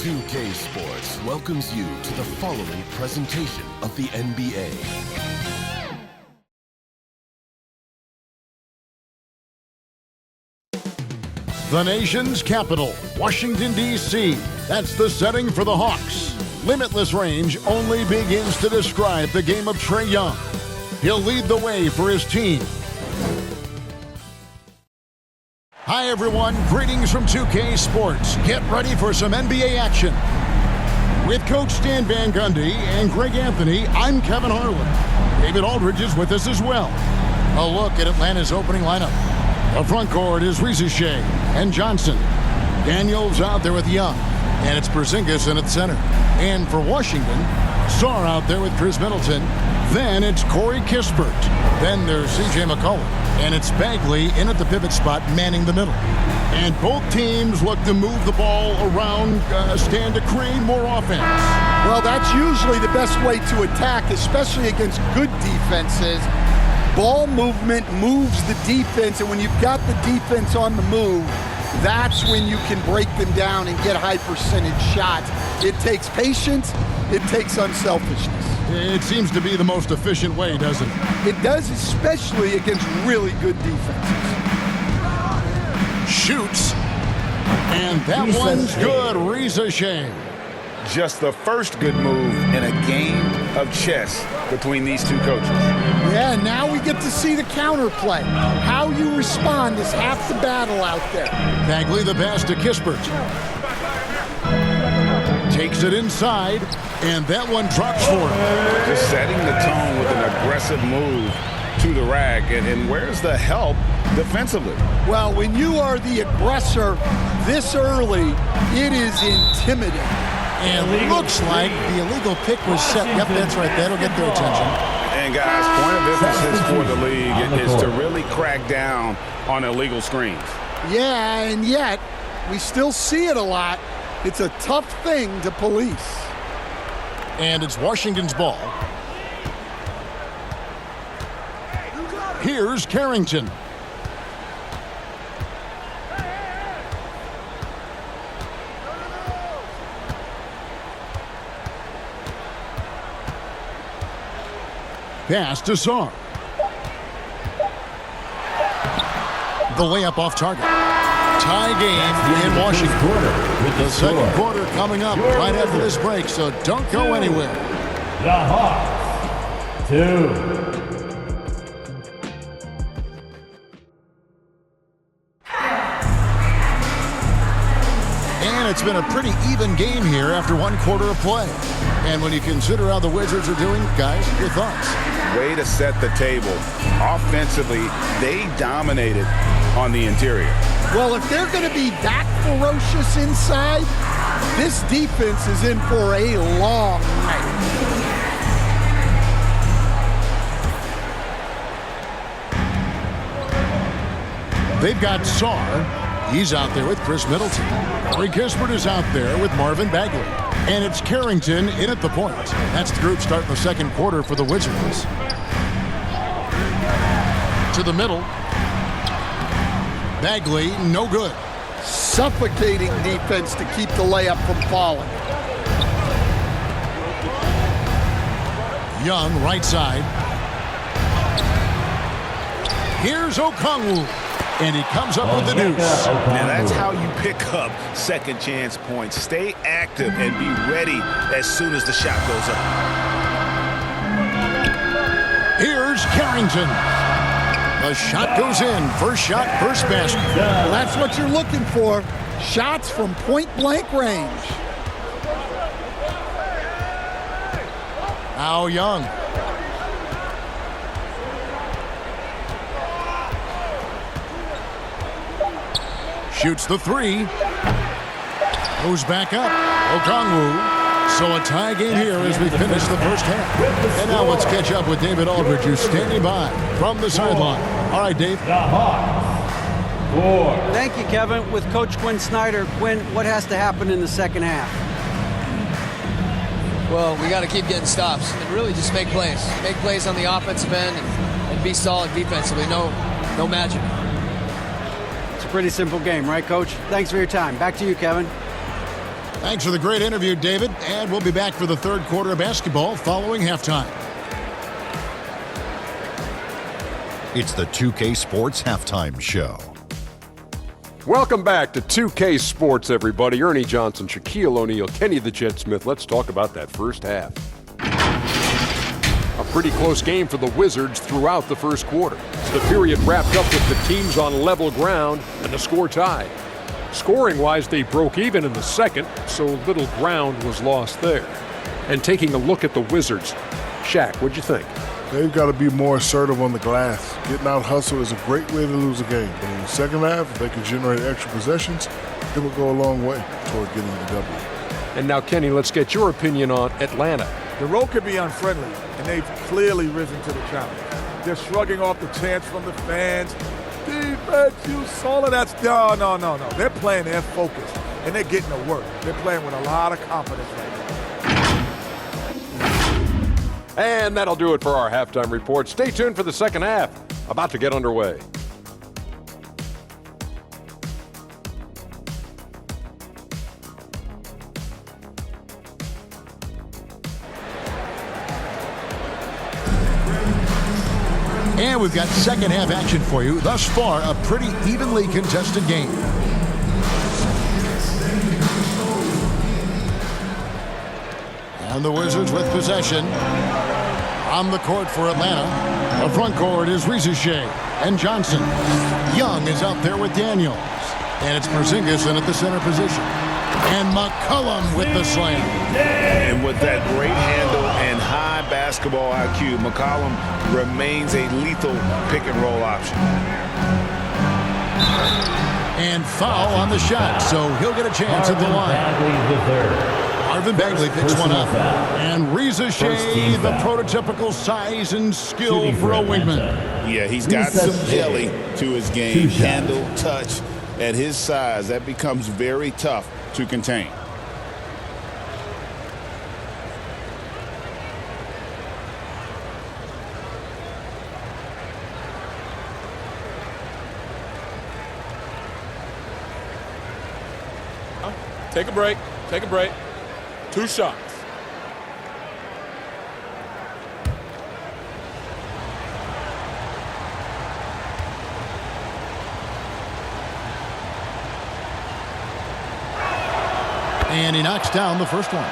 2K Sports welcomes you to the following presentation of the NBA. The nation's capital, Washington, D.C. That's the setting for the Hawks. Limitless range only begins to describe the game of Trae Young. He'll lead the way for his team. Hi, everyone. Greetings from 2K Sports. Get ready for some NBA action. With Coach Stan Van Gundy and Greg Anthony, I'm Kevin Harlan. David Aldridge is with us as well. A look at Atlanta's opening lineup. The front court is Shea and Johnson. Daniels out there with Young. And it's Porzingis in at center. And for Washington, Sarr out there with Chris Middleton. Then it's Corey Kispert. Then there's C.J. McCollum. And it's Bagley in at the pivot spot, manning the middle. And both teams look to move the ball around, stand to create more offense. Well, that's usually the best way to attack, especially against good defenses. Ball movement moves the defense, and when you've got the defense on the move, that's when you can break them down and get high percentage shots. It takes patience. It takes unselfishness. It seems to be the most efficient way, doesn't it? It does, especially against really good defenses. Shoots. And that one's good. Shea. Just the first good move in a game of chess between these two coaches. Yeah, now we get to see the counterplay. How you respond is half the battle out there. Bagley the pass to Kispert. Takes it inside, and that one drops for him. Just setting the tone with an aggressive move to the rack. And where's the help defensively? Well, when you are the aggressor this early, it is intimidating. And it looks like the illegal pick was set. Yep, that's right. That'll get their attention. And guys, point of emphasis for the league is to really crack down on illegal screens. Yeah, and yet we still see it a lot. It's a tough thing to police. And it's Washington's ball. Here's Carrington. Pass to Sarr. The layup off target. Tie game in Washington. The second quarter coming up right after this break, so don't go anywhere. The Hawks, 2. And it's been a pretty even game here after one quarter of play. And when you consider how the Wizards are doing, guys, your thoughts? Way to set the table. Offensively, they dominated on the interior. Well, if they're going to be that ferocious inside, this defense is in for a long night. They've got Sarr. He's out there with Chris Middleton. Corey Kispert is out there with Marvin Bagley. And it's Carrington in at the point. That's the group start in the second quarter for the Wizards. To the middle. Bagley, no good. Suffocating defense to keep the layup from falling. Young, right side. Here's Okongwu. And he comes up with the deuce. Now that's how you pick up second chance points. Stay active and be ready as soon as the shot goes up. Here's Carrington. The shot goes in. First shot, first basket. Well, that's what you're looking for. Shots from point-blank range. Now Young. Shoots the three. Goes back up. Okongwu. So a tie game here as we finish the first half. And now let's catch up with David Aldridge, who's standing by from the sideline. All right, Dave. The Hawks, 4. Thank you, Kevin. With Coach Quinn Snyder, Quinn, what has to happen in the second half? Well, we got to keep getting stops and really just make plays. Make plays on the offensive end and be solid defensively. No magic. It's a pretty simple game, right, Coach? Thanks for your time. Back to you, Kevin. Thanks for the great interview, David. And we'll be back for the third quarter of basketball following halftime. It's the 2K Sports Halftime Show. Welcome back to 2K Sports, everybody. Ernie Johnson, Shaquille O'Neal, Kenny the Jet Smith. Let's talk about that first half. A pretty close game for the Wizards throughout the first quarter. The period wrapped up with the teams on level ground and the score tied. Scoring-wise, they broke even in the second, so little ground was lost there. And taking a look at the Wizards, Shaq, what'd you think? They've got to be more assertive on the glass. Getting out hustled is a great way to lose a game. But in the second half, if they can generate extra possessions, it will go a long way toward getting the W. And now, Kenny, let's get your opinion on Atlanta. The road could be unfriendly, and they've clearly risen to the challenge. They're shrugging off the chants from the fans. Defense, you solid. That's no. They're playing their focus, and they're getting to work. They're playing with a lot of confidence right now. And that'll do it for our halftime report. Stay tuned for the second half, about to get underway. And we've got second half action for you. Thus far, a pretty evenly contested game. And the Wizards with possession. On the court for Atlanta. The front court is Rizier and Johnson. Young is out there with Daniels. And it's Porzingis in at the center position. And McCollum with the slam. And with that great handle and high basketball IQ, McCollum remains a lethal pick-and-roll option. And foul on the shot, so he'll get a chance at the line. Marvin Bagley picks one up. And Rizier, the prototypical size and skill for a wingman. Yeah, he's got some jelly to his game. Handle, touch. At his size, that becomes very tough to contain. Take a break. Take a break. 2 shots. And he knocks down the first one.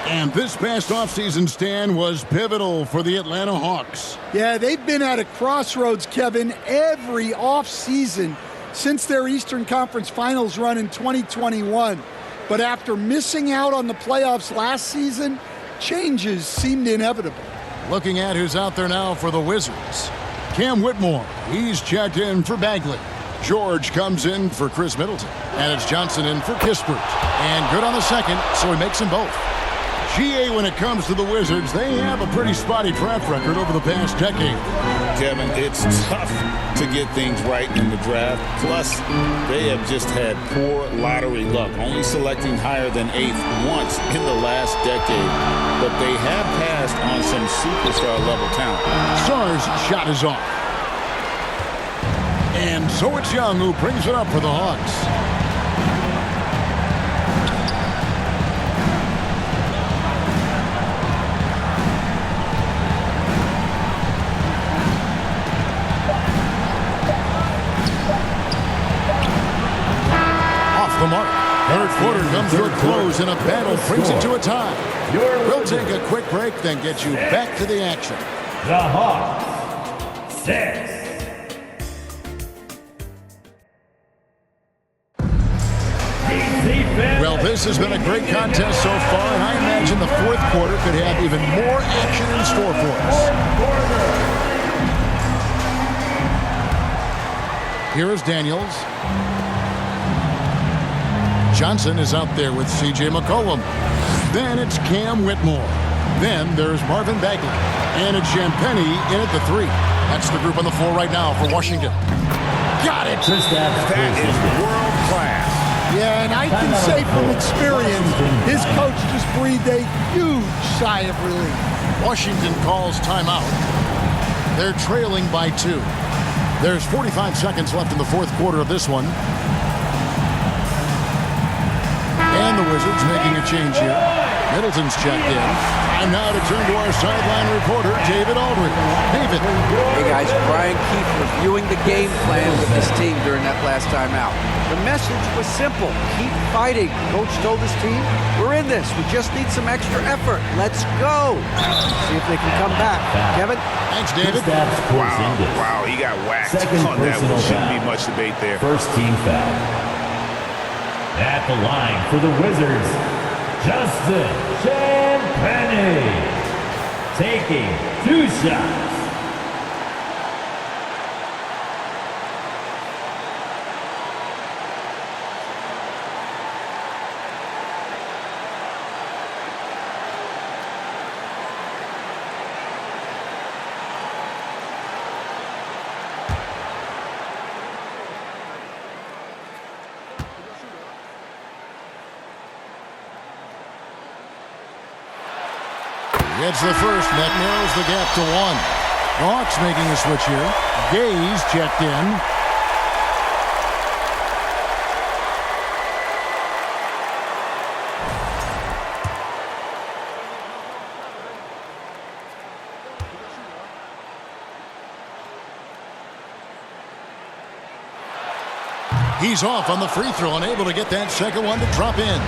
And this past offseason, Stan, was pivotal for the Atlanta Hawks. Yeah, they've been at a crossroads, Kevin, every offseason since their Eastern Conference Finals run in 2021. But after missing out on the playoffs last season, changes seemed inevitable. Looking at who's out there now for the Wizards. Cam Whitmore, he's checked in for Bagley. George comes in for Chris Middleton. And it's Johnson in for Kispert. And good on the second, so he makes them both. GA, when it comes to the Wizards, they have a pretty spotty track record over the past decade. Kevin, it's tough to get things right in the draft. Plus, they have just had poor lottery luck, only selecting higher than 8th once in the last decade. But they have passed on some superstar-level talent. Sarr's shot is off. And so it's Young who brings it up for the Hawks. The mark. Third quarter comes to a close and a battle brings it to a tie. We'll take a quick break, then get you back to the action. The Hawks 6. Well, this has been a great contest so far, and I imagine the fourth quarter could have even more action in store for us. Here is Daniels. Johnson is out there with C.J. McCollum. Then it's Cam Whitmore. Then there's Marvin Bagley. And it's Champagnie in at the 3. That's the group on the floor right now for Washington. Got it! That is world class. Yeah, and I can say from experience, his coach just breathed a huge sigh of relief. Washington calls timeout. They're trailing by 2. There's 45 seconds left in the fourth quarter of this one. And And the Wizards making a change here. Middleton's checked in. And now to turn to our sideline reporter, David Aldridge. David. Hey guys, Brian Keefe reviewing the game plan with his team during that last timeout. The message was simple. Keep fighting. Coach told his team, we're in this. We just need some extra effort. Let's go. See if they can come back. Kevin? Thanks, David. Wow, he got whacked on that one. Shouldn't be much debate there. First team foul. At the line for the Wizards, Justin Champagnie taking 2 shots. It's the first that narrows the gap to 1. The Hawks making a switch here. Gaze checked in. He's off on the free throw, unable to get that second one to drop in.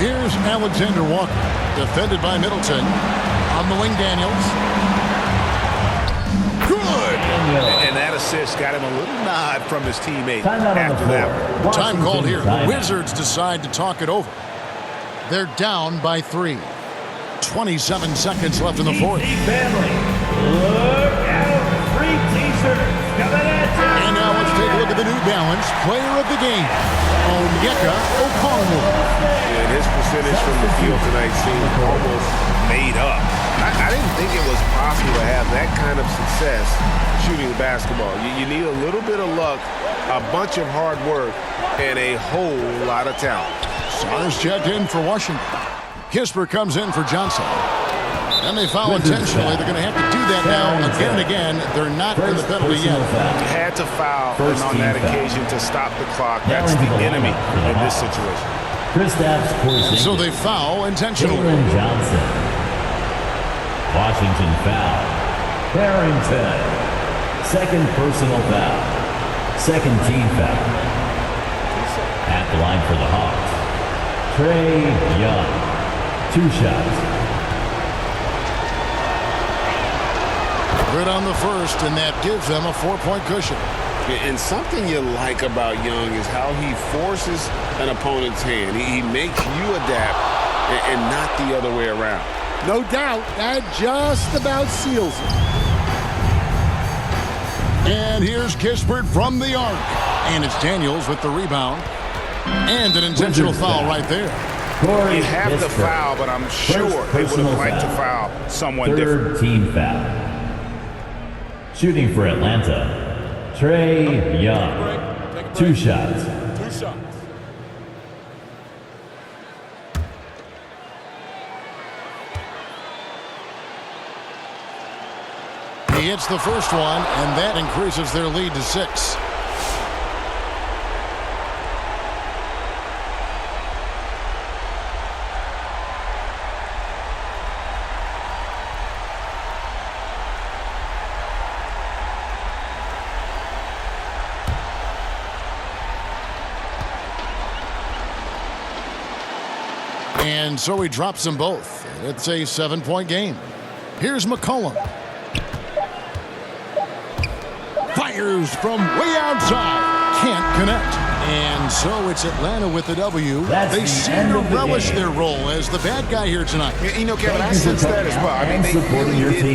Here's Alexander Walker, defended by Middleton. On the wing, Daniels. Good! And that assist got him a little nod from his teammate after that. Time called here. The Wizards decide to talk it over. They're down by 3. 27 seconds left in the fourth. Family, look out! Free t-shirts coming at you! And now let's take a look at the New Balance player of the game, Onyeka Okongwu. And his percentage from the field tonight seemed almost made up. I didn't think it was possible to have that kind of success shooting the basketball. You need a little bit of luck, a bunch of hard work, and a whole lot of talent. Stars checked in for Washington. Kisper comes in for Johnson. And they foul intentionally. They're going to have to do that now again and again. They're not in the penalty yet. Had to foul on that occasion to stop the clock. That's the enemy in this situation. So they foul intentionally. Johnson. Washington foul. Barrington. Second personal foul. Second team foul. At the line for the Hawks, Trae Young. 2 shots. Good on the first, and that gives them a 4-point cushion. And something you like about Young is how he forces an opponent's hand. He makes you adapt and not the other way around. No doubt, that just about seals it. And here's Kispert from the arc. And it's Daniels with the rebound. And an intentional foul right there. You have the foul, but I'm sure they would have liked to foul someone different. Third team foul. Shooting for Atlanta, Trae Young. 2 shots. 2 shots. He hits the first one, and that increases their lead to 6. And so he drops them both. It's a 7-point game. Here's McCollum. Fires from way outside. Can't connect. And so it's Atlanta with the W. They seem to relish their role as the bad guy here tonight. You know, Kevin, I sense that as well. I mean, they really did